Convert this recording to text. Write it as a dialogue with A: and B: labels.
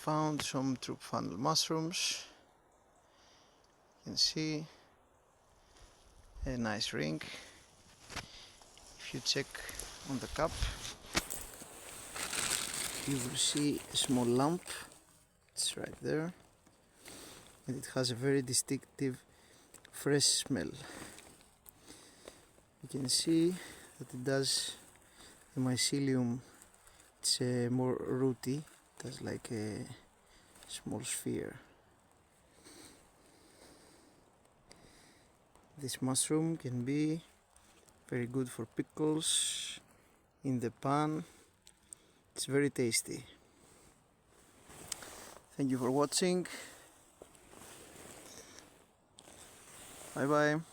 A: found some troop funnel mushrooms. You can see a nice ring. If you check on the cup, you will see a small lump. It's right there, and it has a very distinctive fresh smell. You can see that it does the mycelium. It's more rooty. It has like a small sphere. This mushroom can be very good for pickles in the pan. It's very tasty. Thank you for watching. Bye bye.